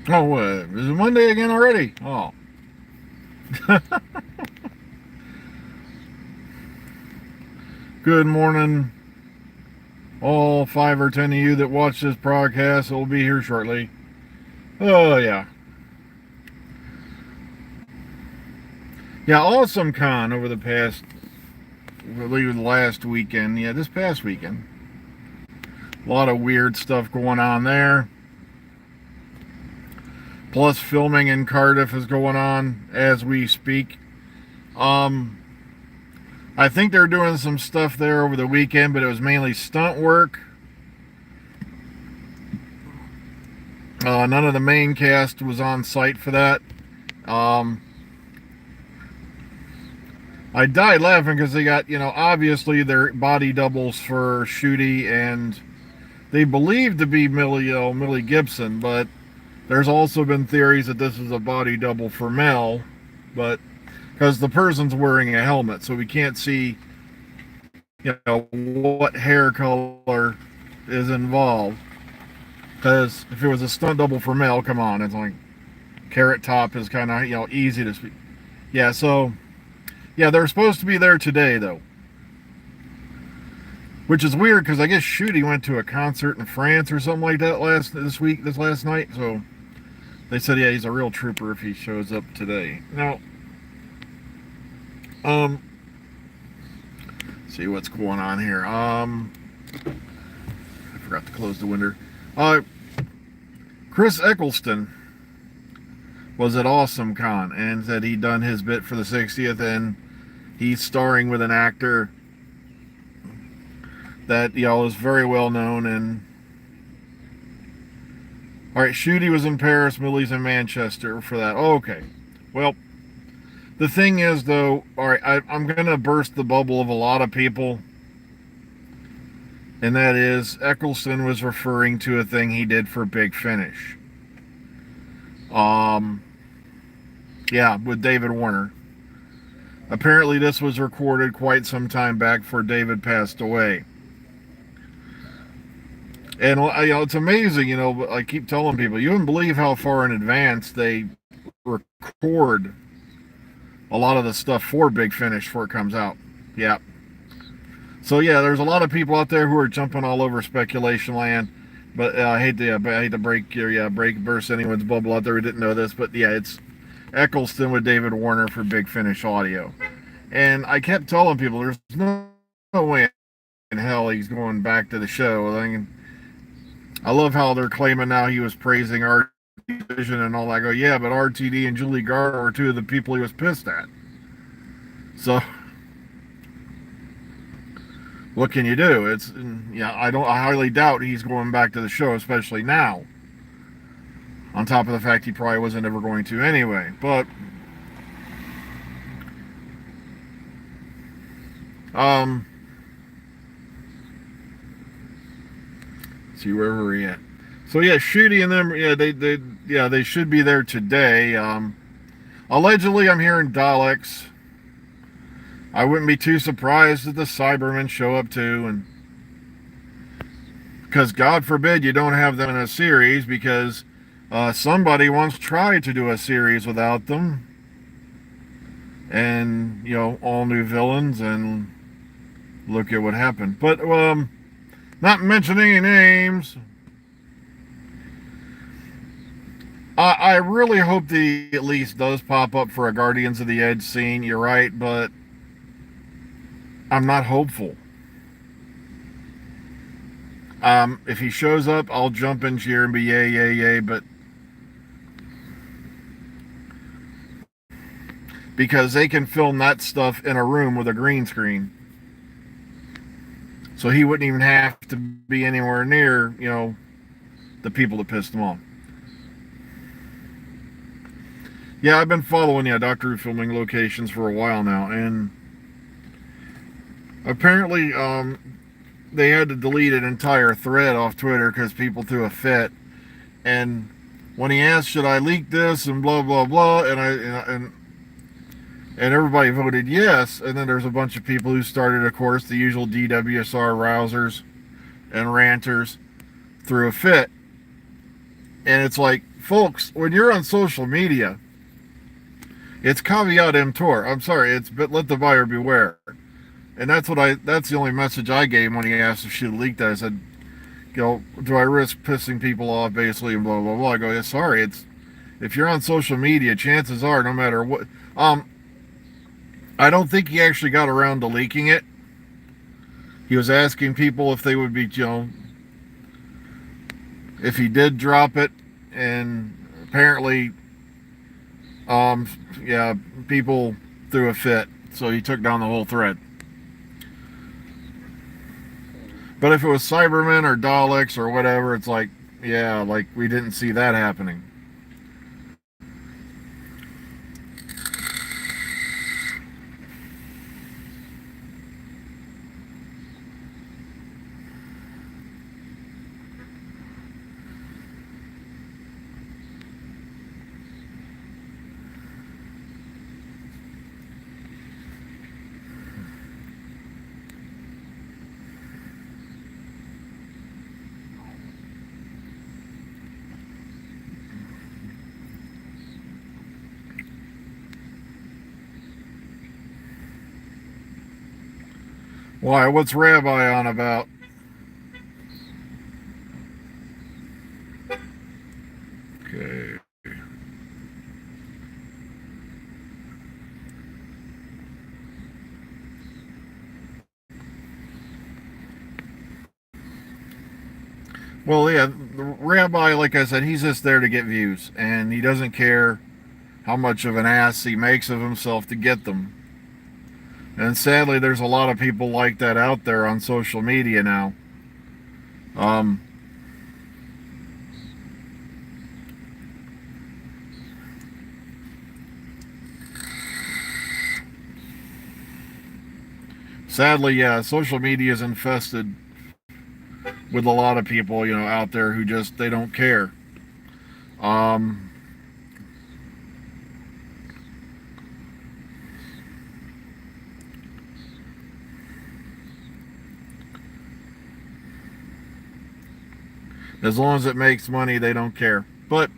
Oh, is it Monday again already? Oh. Good morning, all 5 or 10 of you that watch this broadcast. Will be here shortly. Oh, yeah. Yeah, Awesome Con over the past, I believe last weekend. Yeah, this past weekend. A lot of weird stuff going on there. Plus, filming in Cardiff is going on as we speak. Um, I think they're doing some stuff there over the weekend, but it was mainly stunt work. None of the main cast was on site for that. Um, I died laughing because they got, obviously their body doubles for Shooty and they believe to be Millie Gibson, but there's also been theories that this is a body double for Mel, but because the person's wearing a helmet, so we can't see, what hair color is involved. Because if it was a stunt double for Mel, come on, it's like Carrot Top is kind of easy to speak. Yeah, so yeah, they're supposed to be there today though, which is weird because I guess Shooty went to a concert in France or something like that this last night. So they said, yeah, he's a real trooper if he shows up today. Now, see what's going on here. I forgot to close the window. Chris Eccleston was at Awesome Con and said he'd done his bit for the 60th, and he's starring with an actor that is very well known. And all right, Shooty was in Paris, Millie's in Manchester for that. Oh, okay, well, the thing is though, all right, I'm gonna burst the bubble of a lot of people, and that is Eccleston was referring to a thing he did for Big Finish. Yeah, with David Warner. Apparently, this was recorded quite some time back before David passed away. And it's amazing, I keep telling people, you wouldn't believe how far in advance they record a lot of the stuff for Big Finish before it comes out. Yeah. So yeah, there's a lot of people out there who are jumping all over speculation land. But I hate to burst anyone's bubble out there who didn't know this. But yeah, it's Eccleston with David Warner for Big Finish Audio. And I kept telling people, there's no way in hell he's going back to the show. I love how they're claiming now he was praising our vision and all that. I go, yeah, but RTD and Julie Garner were two of the people he was pissed at. So what can you do? I highly doubt he's going back to the show, especially now. On top of the fact he probably wasn't ever going to anyway. But see where we're at. So yeah, Shooty and them, they should be there today. Allegedly, I'm hearing Daleks. I wouldn't be too surprised if the Cybermen show up too, and because God forbid you don't have them in a series, because somebody once tried to do a series without them, and all new villains, and look at what happened. But not mentioning any names, I really hope he at least does pop up for a Guardians of the Edge scene. You're right, but I'm not hopeful. If he shows up, I'll jump in cheer and be yay, yay, yay, but because they can film that stuff in a room with a green screen. So he wouldn't even have to be anywhere near, the people that pissed him off. Yeah, I've been following Doctor Who filming locations for a while now, and apparently they had to delete an entire thread off Twitter because people threw a fit. And when he asked, should I leak this and blah blah blah, and everybody voted yes, and then there's a bunch of people who started, of course, the usual DWSR rousers and ranters threw a fit. And it's like folks, when you're on social media, it's caveat emptor. I'm sorry, it's but let the buyer beware. And that's the only message I gave him when he asked if she had leaked that. I said, do I risk pissing people off basically and blah blah blah. I go, yeah, sorry, it's if you're on social media, chances are no matter what I don't think he actually got around to leaking it. He was asking people if they would be, if he did drop it, and apparently yeah, people threw a fit, so he took down the whole thread. But if it was Cybermen or Daleks or whatever, it's like, yeah, like we didn't see that happening. Why? What's Rabbi on about? Okay. Well, yeah, the Rabbi, like I said, he's just there to get views, and he doesn't care how much of an ass he makes of himself to get them. And sadly, there's a lot of people like that out there on social media now. Sadly, yeah, social media is infested with a lot of people, out there who just they don't care. Um, as long as it makes money, they don't care. But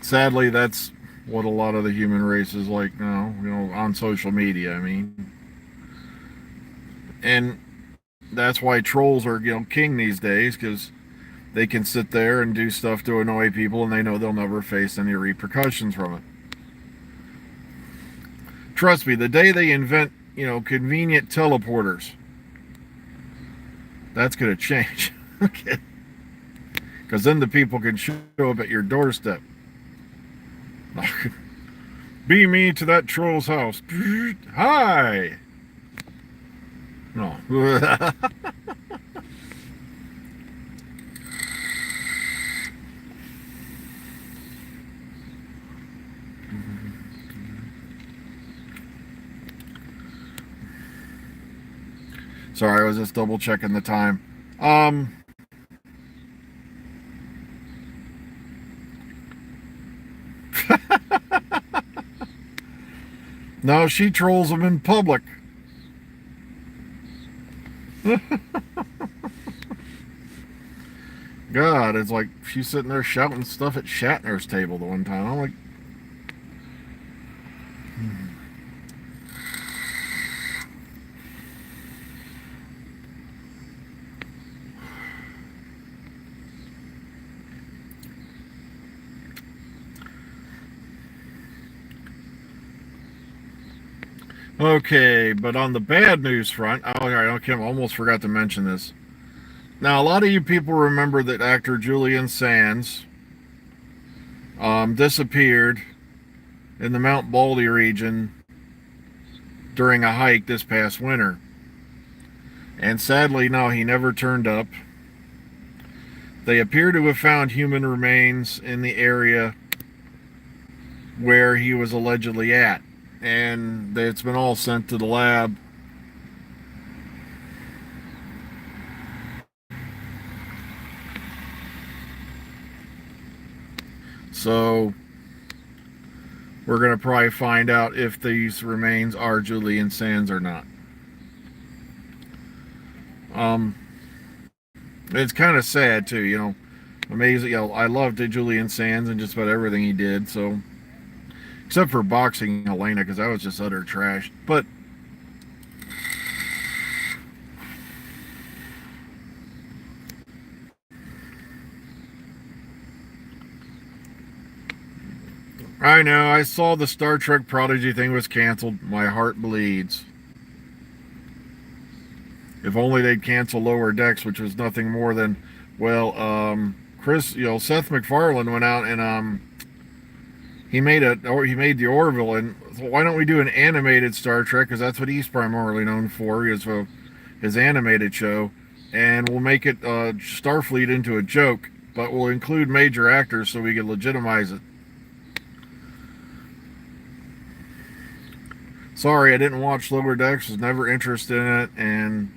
sadly, that's what a lot of the human race is like now, on social media. I mean, and that's why trolls are, king these days, because they can sit there and do stuff to annoy people, and they know they'll never face any repercussions from it. Trust me, the day they invent, convenient teleporters, that's going to change. Okay. Because then the people can show up at your doorstep. Be me to that troll's house. Hi. No. Sorry, I was just double checking the time. No, she trolls them in public. God, it's like she's sitting there shouting stuff at Shatner's table the one time. I'm like, okay, but on the bad news front, okay, I almost forgot to mention this. Now, a lot of you people remember that actor Julian Sands disappeared in the Mount Baldy region during a hike this past winter. And sadly, no, he never turned up. They appear to have found human remains in the area where he was allegedly at. And it's been all sent to the lab. So we're going to probably find out if these remains are Julian Sands or not. It's kind of sad too, Amazing. You know, I loved Julian Sands and just about everything he did. So, except for boxing Helena, because that was just utter trash. But I know, I saw the Star Trek Prodigy thing was canceled. My heart bleeds. If only they'd cancel Lower Decks, which was nothing more than, well, Seth MacFarlane went out and he made the Orville, and so why don't we do an animated Star Trek? Because that's what he's primarily known for, is his animated show, and we'll make it Starfleet into a joke, but we'll include major actors so we can legitimize it. Sorry, I didn't watch Lower Decks. Was never interested in it, and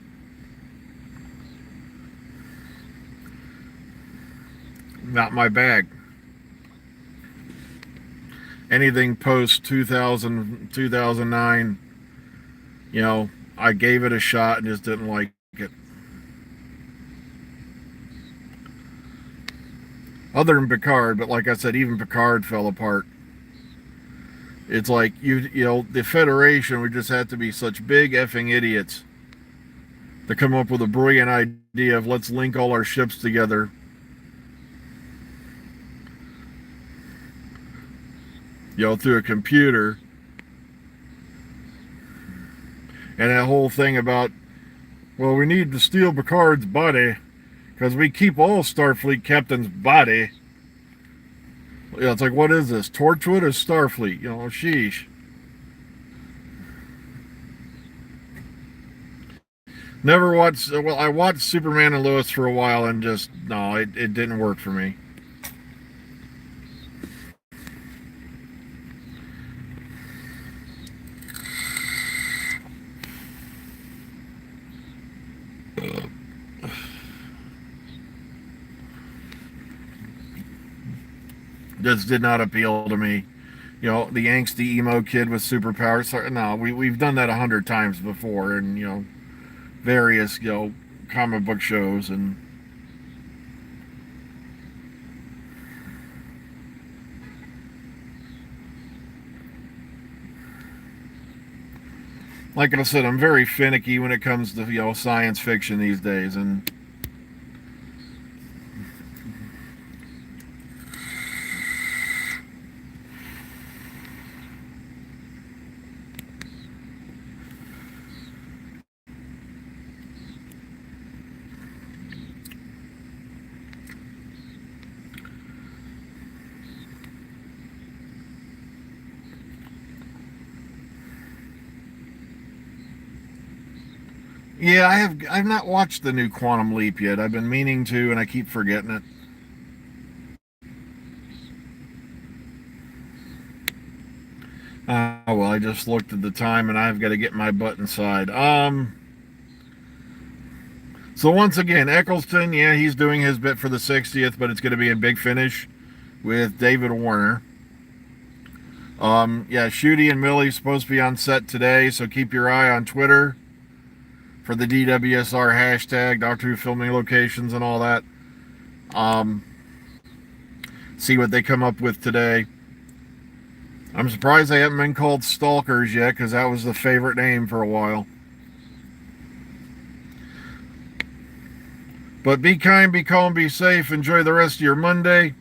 not my bag. Anything post 2000, 2009, you know, I gave it a shot and just didn't like it. Other than Picard, but like I said, even Picard fell apart. It's like, you know, the Federation would just have to be such big effing idiots to come up with a brilliant idea of let's link all our ships together. You know, through a computer. And that whole thing about, well, we need to steal Picard's body because we keep all Starfleet captains' body. You know, it's like, what is this? Torchwood or Starfleet? You know, sheesh. Never watched, well, I watched Superman and Lois for a while and just, no, it didn't work for me. Just did not appeal to me. You know, the angsty emo kid with superpowers. No, we've done that 100 times before, and, you know, various, you know, comic book shows, and like I said, I'm very finicky when it comes to, you know, science fiction these days, and yeah, I've not watched the new Quantum Leap yet. I've been meaning to, and I keep forgetting it. Well, I just looked at the time, and I've got to get my butt inside. So once again, Eccleston, yeah, he's doing his bit for the 60th, but it's going to be a big finish with David Warner. Yeah, Shooty and Millie's supposed to be on set today, so keep your eye on Twitter for the DWSR hashtag, Doctor Who filming locations and all that. See what they come up with today. I'm surprised they haven't been called Stalkers yet, because that was the favorite name for a while. But be kind, be calm, be safe. Enjoy the rest of your Monday.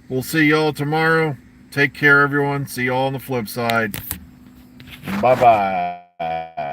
We'll see y'all tomorrow. Take care, everyone. See y'all on the flip side. Bye-bye.